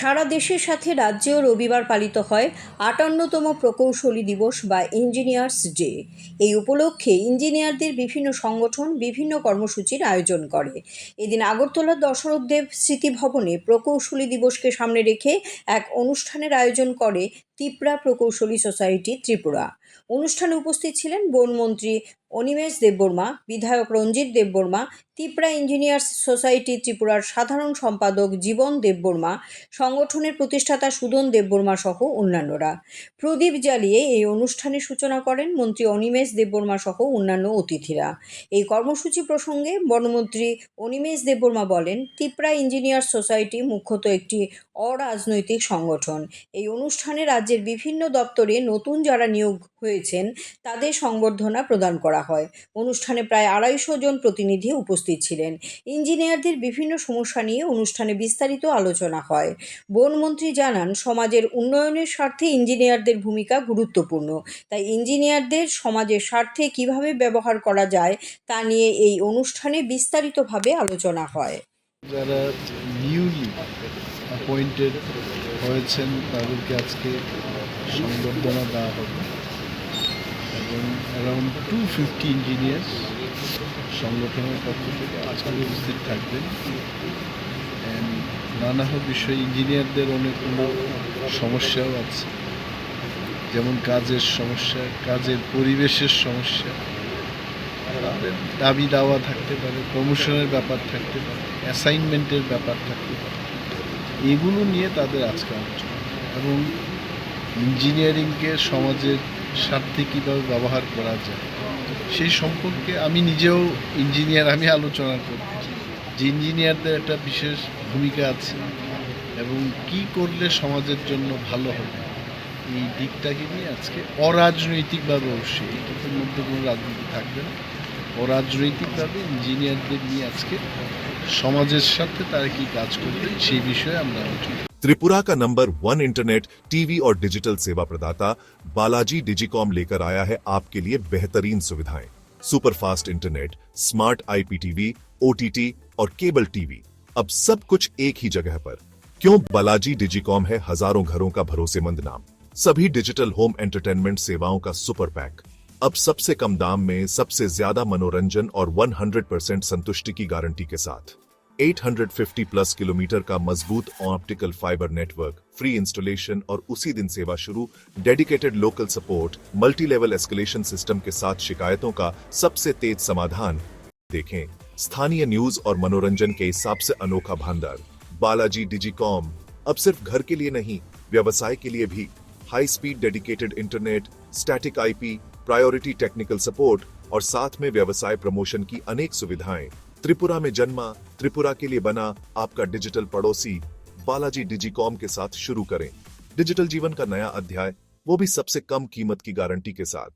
সারা দেশের সাথে রাজ্যেও রবিবার পালিত হয় ৫৮তম প্রকৌশলী দিবস বা ইঞ্জিনিয়ার্স ডে। এই উপলক্ষে ইঞ্জিনিয়ারদের বিভিন্ন সংগঠন বিভিন্ন কর্মসূচির আয়োজন করে। এদিন আগরতলার দশরথদেব স্মৃতি ভবনে প্রকৌশলী দিবসকে সামনে রেখে এক অনুষ্ঠানের আয়োজন করে তিপ্রা প্রকৌশলী সোসাইটি ত্রিপুরা। অনুষ্ঠানে উপস্থিত ছিলেন বনমন্ত্রী অনিমেষ দেববর্মা, বিধায়ক রঞ্জিত দেববর্মা, তিপ্রা ইঞ্জিনিয়ার্স সোসাইটি ত্রিপুরার সাধারণ সম্পাদক জীবন দেববর্মা, সংগঠনের প্রতিষ্ঠাতা সুদন দেববর্মা সহ অন্যান্যরা। প্রদীপ জ্বালিয়ে এই অনুষ্ঠানের সূচনা করেন মন্ত্রী অনিমেষ দেববর্মা সহ অন্যান্য অতিথিরা। এই কর্মসূচি প্রসঙ্গে বনমন্ত্রী অনিমেষ দেববর্মা বলেন, তিপ্রা ইঞ্জিনিয়ার্স সোসাইটি মুখ্যত একটি অরাজনৈতিক সংগঠন। এই অনুষ্ঠানে রাজ্যের বিভিন্ন দপ্তরে নতুন যারা নিয়োগ হয়েছেন তাদের সংবর্ধনা প্রদান করা হয়। অনুষ্ঠানে প্রায় ২৫০ জন প্রতিনিধি উপস্থিত ছিলেন। ইঞ্জিনিয়ারদের বিভিন্ন সমস্যা নিয়ে অনুষ্ঠানে বিস্তারিত আলোচনা হয়। বনমন্ত্রী জানান, সমাজের উন্নয়নের স্বার্থে ইঞ্জিনিয়ারদের ভূমিকা গুরুত্বপূর্ণ। তাই ইঞ্জিনিয়ারদের সমাজের স্বার্থে কিভাবে ব্যবহার করা যায় তা নিয়ে এই অনুষ্ঠানে বিস্তারিতভাবে আলোচনা হয়। যারা নিউলি অ্যাপয়েন্টেড হয়েছেন তাদেরকে আজকে সংবর্ধনা দেওয়া হবে এবং অ্যারাউন্ড 250 ইঞ্জিনিয়ার্স সংগঠনের পক্ষ থেকে আজকে উপস্থিত থাকবেন। নানা বিষয়ে ইঞ্জিনিয়ারদের অনেকগুলো সমস্যাও আছে, যেমন কাজের সমস্যা, কাজের পরিবেশের সমস্যা, তাদের দাবি দাওয়া থাকতে পারে, প্রমোশনের ব্যাপার থাকতে পারে, অ্যাসাইনমেন্টের ব্যাপার থাকতে পারে। এগুলো নিয়ে তাদের আজকে আলোচনা এবং ইঞ্জিনিয়ারিংকে সমাজের স্বার্থে কীভাবে ব্যবহার করা যায় সেই সম্পর্কে আমি নিজেও ইঞ্জিনিয়ার, আমি আলোচনা করব যে ইঞ্জিনিয়ারদের একটা বিশেষ ভূমিকা আছে এবং কি করলে সমাজের জন্য ভালো হবে। এই দিকটাকে নিয়ে আজকে অরাজনৈতিকভাবে, অবশ্যই এটার মধ্যে কোনো রাজনীতি থাকবে না, অরাজনৈতিকভাবে ইঞ্জিনিয়ারদের নিয়ে আজকে সমাজের সাথে তারা কি কাজ করবে সেই বিষয়ে আমরা আলোচনা। त्रिपुरा का नंबर 1 इंटरनेट, टीवी और डिजिटल सेवा प्रदाता बालाजी डिजिकॉम लेकर आया है आपके लिए बेहतरीन सुविधाएं। Superfast internet, smart IPTV, OTT और केबल टीवी, अब सब कुछ एक ही जगह पर। क्यों? बालाजी डिजिकॉम है हजारों घरों का भरोसेमंद नाम। सभी डिजिटल होम एंटरटेनमेंट सेवाओं का सुपर पैक, अब सबसे कम दाम में सबसे ज्यादा मनोरंजन और 100% संतुष्टि की गारंटी के साथ। 850 प्लस किलोमीटर का मजबूत optical fibre network, free installation और उसी दिन सेवा शुरू, dedicated local support, multi level escalation system के साथ शिकायतों का सबसे तेज समाधान। देखें, स्थानीय न्यूज और मनोरंजन के हिसाब से अनोखा भंडार। बालाजी डिजिकॉम अब सिर्फ घर के लिए नहीं, व्यवसाय के लिए भी। High speed dedicated internet, static IP, priority technical support और साथ में व्यवसाय प्रमोशन की अनेक सुविधाएं। त्रिपुरा में जन्मा, त्रिपुरा के लिए बना आपका डिजिटल पड़ोसी बालाजी डिजिकॉम के साथ शुरू करें डिजिटल जीवन का नया अध्याय, वो भी सबसे कम कीमत की गारंटी के साथ।